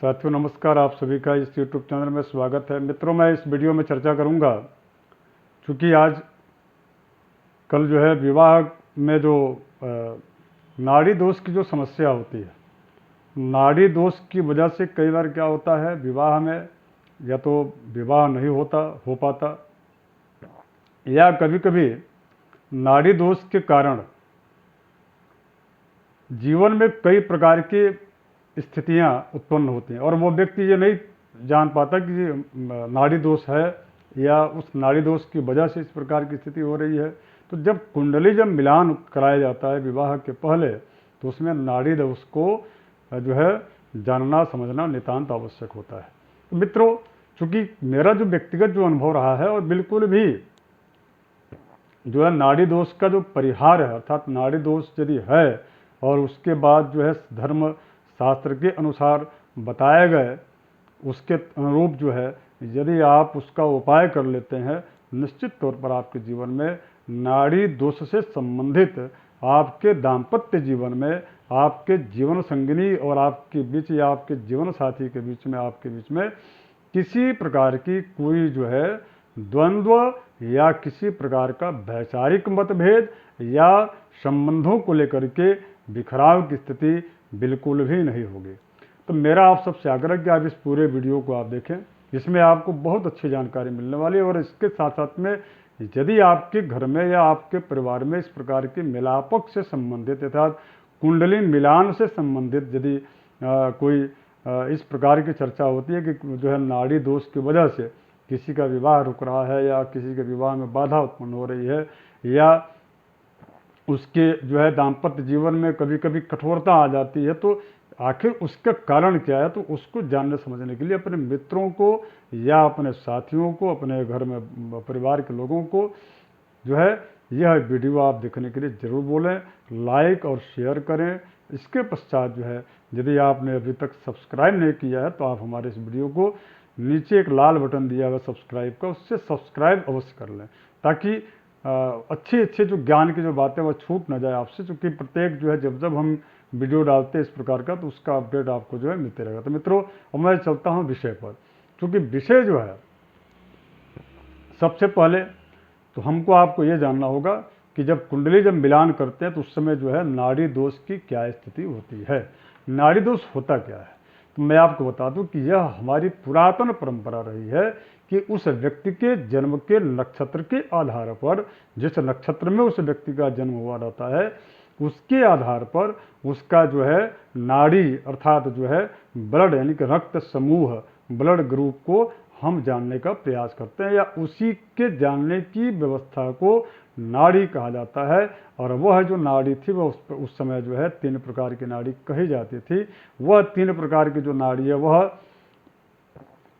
साथियों नमस्कार, आप सभी का इस YouTube चैनल में स्वागत है। मित्रों, मैं इस वीडियो में चर्चा करूंगा, चूँकि आज कल जो है विवाह में जो नाड़ी दोष की जो समस्या होती है, नाड़ी दोष की वजह से कई बार क्या होता है, विवाह में या तो विवाह नहीं हो पाता, या कभी कभी नाड़ी दोष के कारण जीवन में कई प्रकार की स्थितियां उत्पन्न होती हैं और वो व्यक्ति ये नहीं जान पाता कि ये नाड़ी दोष है या उस नाड़ी दोष की वजह से इस प्रकार की स्थिति हो रही है। तो जब मिलान कराया जाता है विवाह के पहले, तो उसमें नाड़ी दोष को जो है जानना समझना नितांत आवश्यक होता है। तो मित्रों, चूँकि मेरा जो व्यक्तिगत जो अनुभव रहा है, और बिल्कुल भी जो है नाड़ी दोष का जो परिहार है, अर्थात नाड़ी दोष यदि है और उसके बाद जो है धर्म शास्त्र के अनुसार बताए गए उसके अनुरूप जो है यदि आप उसका उपाय कर लेते हैं, निश्चित तौर पर आपके जीवन में नाड़ी दोष से संबंधित आपके दाम्पत्य जीवन में, आपके जीवन संगिनी और आपके बीच या आपके जीवन साथी के बीच में, आपके बीच में किसी प्रकार की कोई जो है द्वंद्व या किसी प्रकार का वैचारिक मतभेद या संबंधों को लेकर के बिखराव की स्थिति बिल्कुल भी नहीं होगी। तो मेरा आप सबसे आग्रह कि आप इस पूरे वीडियो को आप देखें, इसमें आपको बहुत अच्छी जानकारी मिलने वाली है। और इसके साथ साथ में यदि आपके घर में या आपके परिवार में इस प्रकार के मिलापक से संबंधित अर्थात कुंडली मिलान से संबंधित यदि कोई इस प्रकार की चर्चा होती है कि जो है नाड़ी दोष की वजह से किसी का विवाह रुक रहा है या किसी के विवाह में बाधा उत्पन्न हो रही है या उसके जो है दाम्पत्य जीवन में कभी कभी कठोरता आ जाती है, तो आखिर उसका कारण क्या है, तो उसको जानने समझने के लिए अपने मित्रों को या अपने साथियों को, अपने घर में परिवार के लोगों को जो है यह वीडियो आप देखने के लिए ज़रूर बोलें, लाइक और शेयर करें। इसके पश्चात जो है यदि आपने अभी तक सब्सक्राइब नहीं किया है तो आप हमारे इस वीडियो को नीचे एक लाल बटन दिया हुआ सब्सक्राइब का, उससे सब्सक्राइब अवश्य कर लें ताकि अच्छे जो ज्ञान की जो बातें वो छूट ना जाए आपसे, क्योंकि प्रत्येक जो है जब हम वीडियो डालते हैं इस प्रकार का तो उसका अपडेट आपको जो है मिलते रहेगा। तो मित्रों, अब मैं चलता हूँ विषय पर, क्योंकि विषय जो है सबसे पहले तो हमको आपको ये जानना होगा कि जब मिलान करते हैं तो उस समय जो है नाड़ी दोष की क्या स्थिति होती है, नाड़ी दोष होता क्या है। तो मैं आपको बता दूं कि यह हमारी पुरातन परंपरा रही है कि उस व्यक्ति के जन्म के नक्षत्र के आधार पर, जिस नक्षत्र में उस व्यक्ति का जन्म हुआ रहता है उसके आधार पर उसका जो है नाड़ी अर्थात जो है ब्लड यानी कि रक्त समूह, ब्लड ग्रुप को हम जानने का प्रयास करते हैं या उसी के जानने की व्यवस्था को नाड़ी कहा जाता है। और वह जो नाड़ी थी वह उस समय जो है 3 प्रकार की नाड़ी कही जाती थी। वह 3 प्रकार की जो नाड़ी है वह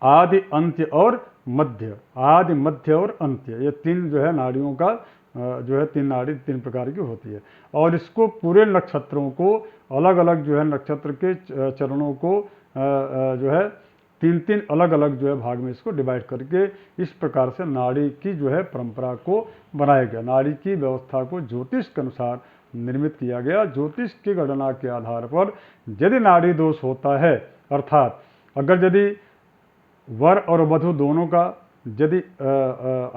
आदि, अंत्य और मध्य, आदि, मध्य और अंत्य, ये 3 जो है नाड़ियों का जो है 3 नाड़ी 3 प्रकार की होती है। और इसको पूरे नक्षत्रों को अलग अलग जो है नक्षत्र के चरणों को जो है 3 अलग अलग जो है भाग में इसको डिवाइड करके इस प्रकार से नाड़ी की जो है परंपरा को बनाया गया, नाड़ी की व्यवस्था को ज्योतिष के अनुसार निर्मित किया गया। ज्योतिष की गणना के आधार पर यदि नाड़ी दोष होता है, अर्थात अगर यदि वर और वधु दोनों का यदि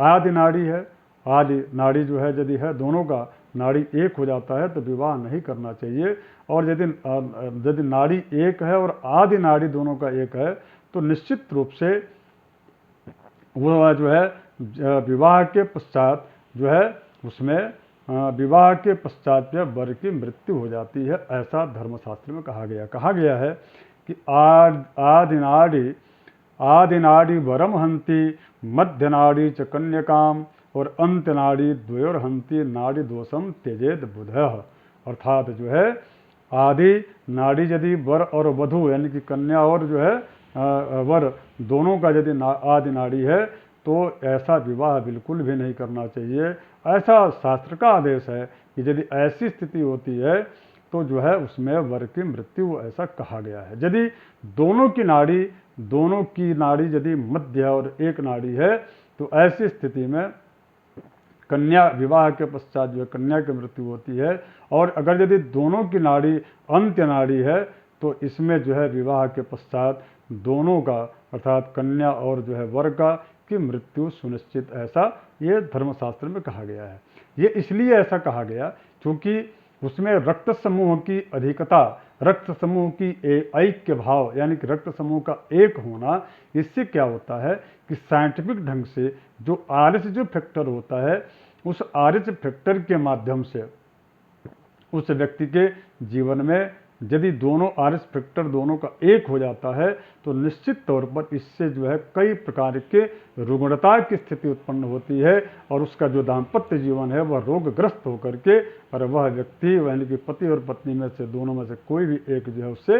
आदि नाड़ी है, आदि नाड़ी जो है यदि है दोनों का नाड़ी एक हो जाता है तो विवाह नहीं करना चाहिए। और यदि नाड़ी एक है और आदि नाड़ी दोनों का एक है तो निश्चित रूप से वो जो है विवाह के पश्चात जो है उसमें विवाह के पश्चात जो वर की मृत्यु हो जाती है, ऐसा धर्मशास्त्र में कहा गया है कि आदि नाड़ी वरम हंति, मध्य नाड़ी च कन्यकाम और अंत नाड़ी द्वयोर हंति नाड़ी दोषम त्यजेत बुधः। अर्थात जो है आदि नाड़ी यदि वर और वधु यानी कि कन्या और जो है वर दोनों का यदि आदि नाड़ी है तो ऐसा विवाह बिल्कुल भी नहीं करना चाहिए। ऐसा शास्त्र का आदेश है कि यदि ऐसी स्थिति होती है तो जो है उसमें वर की मृत्यु, ऐसा कहा गया है। यदि दोनों की नाड़ी यदि मध्य और एक नाड़ी है तो ऐसी स्थिति में कन्या विवाह के पश्चात जो है कन्या की मृत्यु होती है। और अगर यदि दोनों की नाड़ी अंत्य नाड़ी है तो इसमें जो है विवाह के पश्चात दोनों का अर्थात कन्या और जो है वर का की मृत्यु सुनिश्चित, ऐसा ये धर्मशास्त्र में कहा गया है। ये इसलिए ऐसा कहा गया क्योंकि उसमें रक्त समूह की अधिकता, रक्त समूह की ऐक्य भाव यानी कि रक्त समूह का एक होना, इससे क्या होता है कि साइंटिफिक ढंग से जो आरएच जो फैक्टर होता है, उस आरएच फैक्टर के माध्यम से उस व्यक्ति के जीवन में यदि दोनों आरएच फैक्टर दोनों का एक हो जाता है तो निश्चित तौर पर इससे जो है कई प्रकार के रुग्णता की स्थिति उत्पन्न होती है और उसका जो दाम्पत्य जीवन है वह रोगग्रस्त होकर के, और वह व्यक्ति यानी कि पति और पत्नी में से दोनों में से कोई भी एक जो है उससे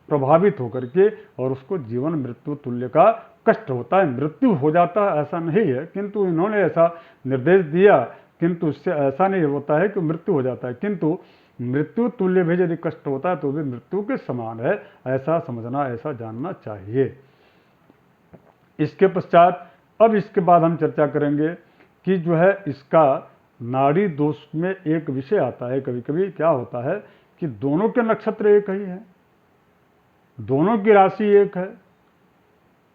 प्रभावित होकर के और उसको जीवन मृत्यु तुल्य का कष्ट होता है। मृत्यु हो जाता है ऐसा नहीं है, किंतु इन्होंने ऐसा निर्देश दिया, किंतु इससे ऐसा नहीं होता है कि मृत्यु हो जाता है, किंतु मृत्यु तुल्य भी यदि कष्ट होता है तो भी मृत्यु के समान है, ऐसा समझना, ऐसा जानना चाहिए। इसके पश्चात अब इसके बाद हम चर्चा करेंगे कि जो है इसका नाड़ी दोष में एक विषय आता है, कभी कभी क्या होता है कि दोनों के नक्षत्र एक ही है, दोनों की राशि एक है,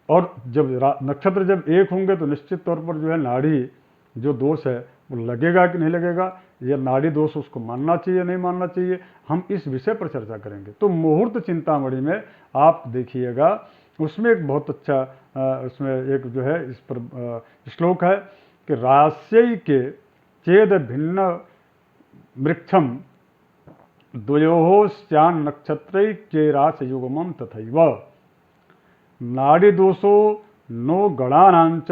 और जब नक्षत्र जब एक होंगे तो निश्चित तौर पर जो है नाड़ी जो दोष है वो लगेगा कि नहीं लगेगा, यह नाड़ी दोष उसको मानना चाहिए नहीं मानना चाहिए, हम इस विषय पर चर्चा करेंगे। तो मुहूर्त चिंतामणि में आप देखिएगा उसमें एक बहुत अच्छा उसमें एक जो है इस पर श्लोक है कि रास्यै के चेद भिन्न वृक्षम द्वयोः स्यान् नक्षत्रै के रास युगमं तथैव नाड़ी दोषो नो गणानांच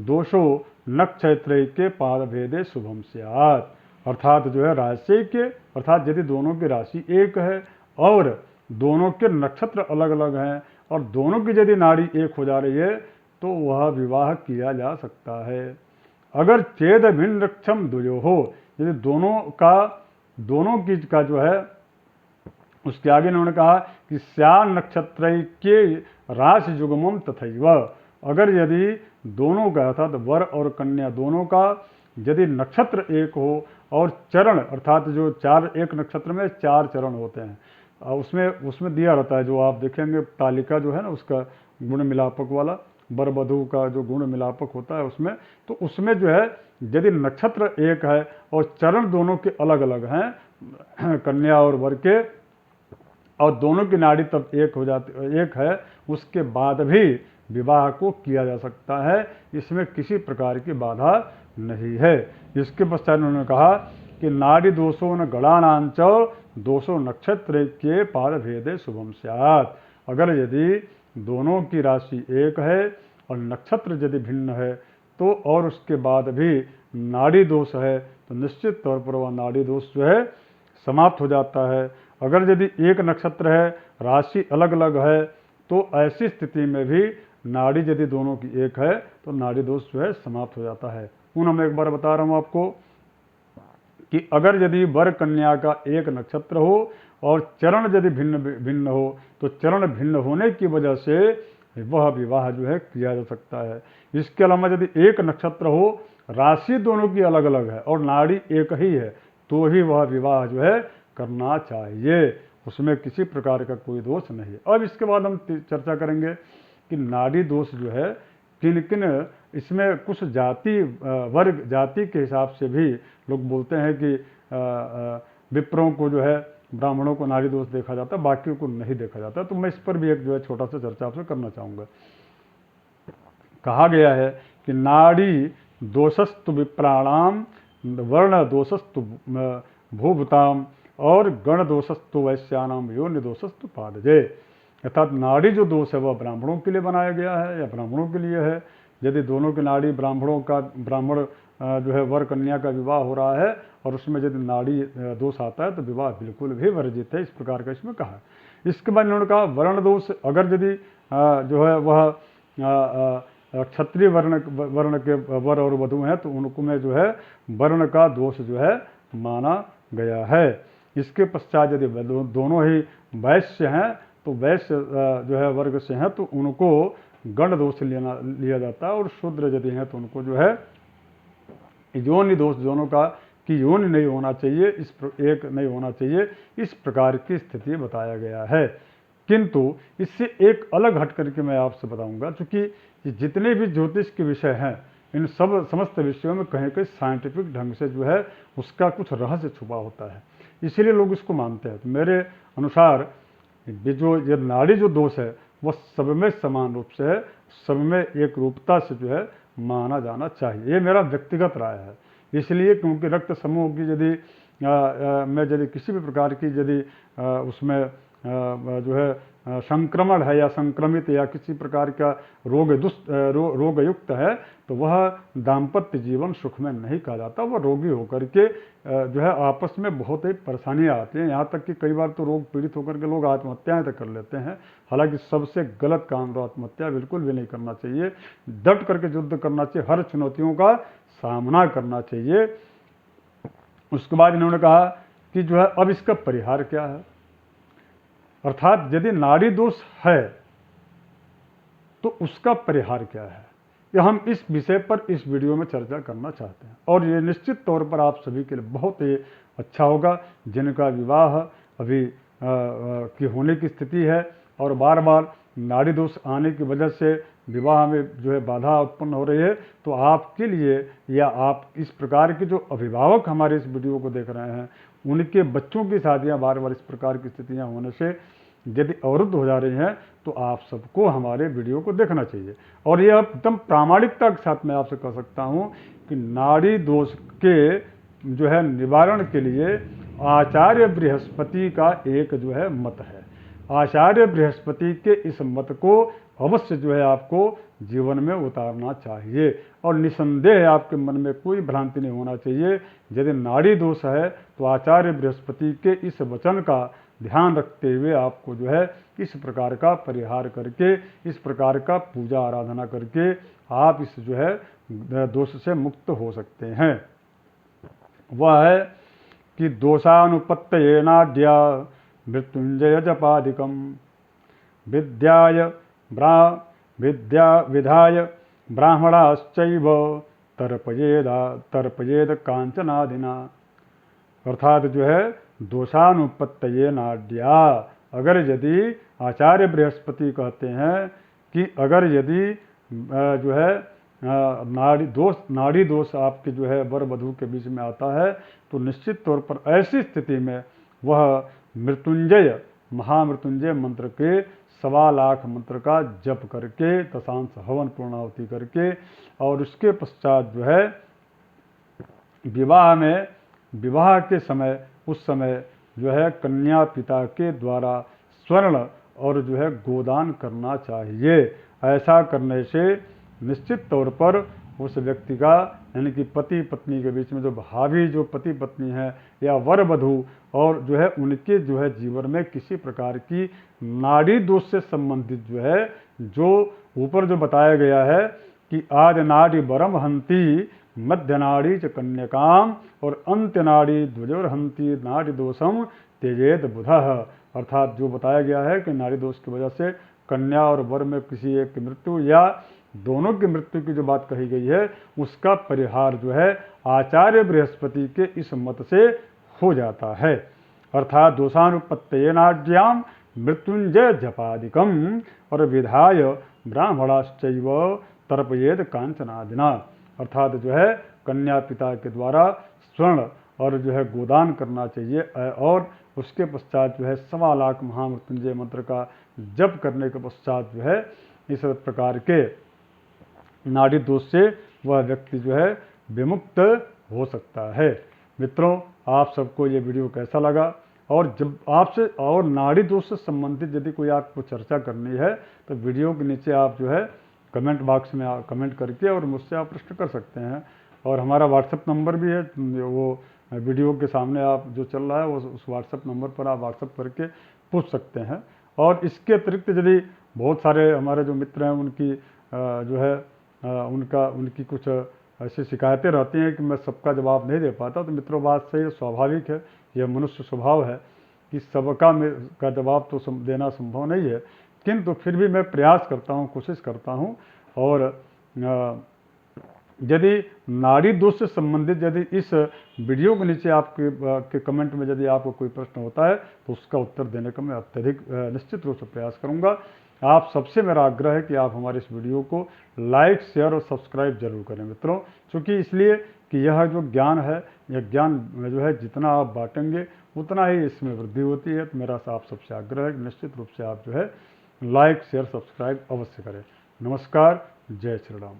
दोषो नक्षत्रै के पाद भेदे शुभम स्यात्। अर्थात जो है राशि के अर्थात यदि दोनों की राशि एक है और दोनों के नक्षत्र अलग अलग हैं और दोनों की यदि नाड़ी एक हो जा रही है तो वह विवाह किया जा सकता है। अगर चेद भिन्न वृक्षम द्वयो हो, यदि दोनों की का जो है उसके आगे उन्होंने कहा कि स्यान् नक्षत्रै के राशि युगमम तथैव, अगर यदि दोनों का अर्थात वर और कन्या दोनों का यदि नक्षत्र एक हो और चरण अर्थात जो चार, एक नक्षत्र में 4 चरण होते हैं, उसमें दिया रहता है, जो आप देखेंगे तालिका जो है ना उसका गुण मिलापक वाला वर वधू का जो गुण मिलापक होता है उसमें, तो उसमें जो है यदि नक्षत्र एक है और चरण दोनों के अलग अलग हैं कन्या और वर के, और दोनों की नाड़ी तब एक हो जाती एक है, उसके बाद भी विवाह को किया जा सकता है, इसमें किसी प्रकार की बाधा नहीं है। इसके पश्चात उन्होंने कहा कि नाड़ी दोषो न गणानांच दोषो नक्षत्र के पाद भेदे शुभम स्यात्। अगर यदि दोनों की राशि एक है और नक्षत्र यदि भिन्न है तो और उसके बाद भी नाड़ी दोष है तो निश्चित तौर पर वह नाड़ी दोष जो है समाप्त हो जाता है। अगर यदि एक नक्षत्र है, राशि अलग अलग है, तो ऐसी स्थिति में भी नाड़ी यदि दोनों की एक है तो नाड़ी दोष जो है समाप्त हो जाता है। पुनः मैं एक बार बता रहा हूँ आपको कि अगर यदि वर कन्या का एक नक्षत्र हो और चरण यदि भिन्न भिन्न हो तो चरण भिन्न होने की वजह से वह विवाह जो है किया जा सकता है। इसके अलावा यदि एक नक्षत्र हो, राशि दोनों की अलग अलग है और नाड़ी एक ही है तो ही वह विवाह जो है करना चाहिए, उसमें किसी प्रकार का कोई दोष नहीं है। अब इसके बाद हम चर्चा करेंगे कि नाड़ी दोष जो है किन किन, इसमें कुछ जाति वर्ग जाति के हिसाब से भी लोग बोलते हैं कि विप्रों को जो है ब्राह्मणों को नाड़ी दोष देखा जाता है, बाकियों को नहीं देखा जाता। तो मैं इस पर भी एक जो है छोटा सा चर्चा आपसे करना चाहूँगा। कहा गया है कि नाड़ी दोषस्तु विप्राणाम वर्ण दोषस्तु भूभुताम और गण दोषस्तु वैश्यानाम योनि दोषस्तु पादजे। अर्थात नाड़ी जो दोष है वह ब्राह्मणों के लिए बनाया गया है या ब्राह्मणों के लिए है। यदि दोनों की नाड़ी ब्राह्मण जो है वर कन्या का विवाह हो रहा है और उसमें यदि नाड़ी दोष आता है तो विवाह बिल्कुल भी वर्जित है, इस प्रकार का इसमें कहा। इसके बाद इन्होंने कहा वर्ण दोष, अगर यदि जो है वह क्षत्रिय वर्ण के वर और वधू हैं तो उनको में जो है वर्ण का दोष जो है माना गया है। इसके पश्चात यदि दोनों ही वैश्य हैं तो वैश्य जो है वर्ग से हैं तो उनको गण दोष लिया जाता है, और शूद्र यदि हैं तो उनको जो है योनि दोष दोनों का कि योनि नहीं होना चाहिए, एक नहीं होना चाहिए, इस प्रकार की स्थिति बताया गया है। किंतु इससे एक अलग हट करके मैं आपसे बताऊंगा, क्योंकि जितने भी ज्योतिष के विषय हैं इन सब समस्त विषयों में कहीं कहीं साइंटिफिक ढंग से जो है उसका कुछ रहस्य छुपा होता है, इसीलिए लोग इसको मानते हैं। तो मेरे अनुसार ये नाड़ी जो दोष है वह सब में समान रूप से है, सब में एक रूपता से जो है माना जाना चाहिए, ये मेरा व्यक्तिगत राय है। इसलिए क्योंकि रक्त समूह की यदि मैं यदि किसी भी प्रकार की यदि उसमें जो है संक्रमण है या संक्रमित या किसी प्रकार का रोग युक्त है, तो वह दाम्पत्य जीवन सुख में नहीं कहा जाता। वह रोगी होकर के जो है आपस में बहुत ही परेशानियां आती हैं, यहाँ तक कि कई बार तो रोग पीड़ित होकर के लोग आत्महत्याएं तक कर लेते हैं। हालांकि सबसे गलत काम आत्महत्या बिल्कुल भी नहीं करना चाहिए, डट करके युद्ध करना चाहिए, हर चुनौतियों का सामना करना चाहिए। उसके बाद इन्होंने कहा कि जो है अब इसका परिहार क्या है, अर्थात यदि नाड़ी दोष है तो उसका परिहार क्या है, ये हम इस विषय पर इस वीडियो में चर्चा करना चाहते हैं। और ये निश्चित तौर पर आप सभी के लिए बहुत ही अच्छा होगा जिनका विवाह अभी की होने की स्थिति है और बार बार नाड़ी दोष आने की वजह से विवाह में जो है बाधा उत्पन्न हो रही है। तो आपके लिए या आप इस प्रकार के जो अभिभावक हमारे इस वीडियो को देख रहे हैं उनके बच्चों की शादियां बार बार इस प्रकार की स्थितियां होने से यदि अवरुद्ध हो जा रही हैं तो आप सबको हमारे वीडियो को देखना चाहिए। और ये एकदम प्रामाणिकता के साथ मैं आपसे कह सकता हूँ कि नाड़ी दोष के जो है निवारण के लिए आचार्य बृहस्पति का एक जो है मत है। आचार्य बृहस्पति के इस मत को अवश्य जो है आपको जीवन में उतारना चाहिए और निसंदेह आपके मन में कोई भ्रांति नहीं होना चाहिए। यदि नाड़ी दोष है तो आचार्य बृहस्पति के इस वचन का ध्यान रखते हुए आपको जो है इस प्रकार का परिहार करके, इस प्रकार का पूजा आराधना करके आप इस जो है दोष से मुक्त हो सकते हैं। वह है कि दोषानुपत्तये नाड्या मृत्युंजय जपादिकम विधाय ब्राह्मणाश्चैव तर्पयेद कांचनादिना। अर्थात जो है दोषानुपत्तये नाड्या, अगर यदि आचार्य बृहस्पति कहते हैं कि अगर यदि जो है नाड़ी दोष आपके जो है वर वधू के बीच में आता है तो निश्चित तौर पर ऐसी स्थिति में वह मृत्युंजय महामृत्युंजय मंत्र के 1.25 लाख मंत्र का जप करके दशांश हवन पूर्णाहुति करके और उसके पश्चात जो है विवाह के समय उस समय जो है कन्या पिता के द्वारा स्वर्ण और जो है गोदान करना चाहिए। ऐसा करने से निश्चित तौर पर उस व्यक्ति का यानी कि पति पत्नी के बीच में जो भावी जो पति पत्नी है या वर वधू और जो है उनके जो है जीवन में किसी प्रकार की नाड़ी दोष से संबंधित जो है जो ऊपर जो बताया गया है कि आदि नाड़ी बरम हंती मध्य नाड़ी च कन्यकाम और अंत्य नाड़ी ध्वजोरहंती नाड़ी दोषम तेजेत बुधः। अर्थात जो बताया गया है कि नाड़ी दोष की वजह से कन्या और वर में किसी एक की मृत्यु या दोनों की मृत्यु की जो बात कही गई है उसका परिहार जो है आचार्य बृहस्पति के इस मत से हो जाता है। अर्थात दोषानुपत्तये नाड्याम मृत्युंजय जपादिकम और विधाय ब्राह्मणाश्चैव तर्पयेद कांचनादिना। अर्थात जो है कन्या पिता के द्वारा स्वर्ण और जो है गोदान करना चाहिए और उसके पश्चात जो है 1.25 लाख महामृत्युंजय मंत्र का जप करने के पश्चात जो है इस प्रकार के नाड़ी दोष से वह व्यक्ति जो है विमुक्त हो सकता है। मित्रों, आप सबको ये वीडियो कैसा लगा? और जब आपसे और नाड़ी दोष से संबंधित यदि कोई आपको चर्चा करनी है तो वीडियो के नीचे आप जो है कमेंट बॉक्स में कमेंट करके और मुझसे आप प्रश्न कर सकते हैं। और हमारा व्हाट्सएप नंबर भी है, वो वीडियो के सामने आप जो चल रहा है वो उस व्हाट्सएप नंबर पर आप व्हाट्सएप करके पूछ सकते हैं। और इसके अतिरिक्त यदि बहुत सारे हमारे जो मित्र हैं उनकी जो है उनकी कुछ ऐसी शिकायतें रहती हैं कि मैं सबका जवाब नहीं दे पाता, तो मित्रों बात सही, स्वाभाविक है, यह मनुष्य स्वभाव है कि सबका जवाब तो देना संभव नहीं है, किंतु फिर भी मैं प्रयास करता हूँ, कोशिश करता हूँ और यदि नाड़ी दोष से संबंधित यदि इस वीडियो के नीचे आपके के कमेंट में यदि आपको कोई प्रश्न होता है तो उसका उत्तर देने का मैं अत्यधिक निश्चित रूप से प्रयास करूंगा। आप सबसे मेरा आग्रह है कि आप हमारे इस वीडियो को लाइक, शेयर और सब्सक्राइब जरूर करें मित्रों, क्योंकि इसलिए कि यह जो ज्ञान है, यह ज्ञान जो है जितना आप बांटेंगे उतना ही इसमें वृद्धि होती है। तो मेरा आप सबसे आग्रह है कि निश्चित रूप से आप जो है लाइक, शेयर, सब्सक्राइब अवश्य करें। नमस्कार, जय श्री राम।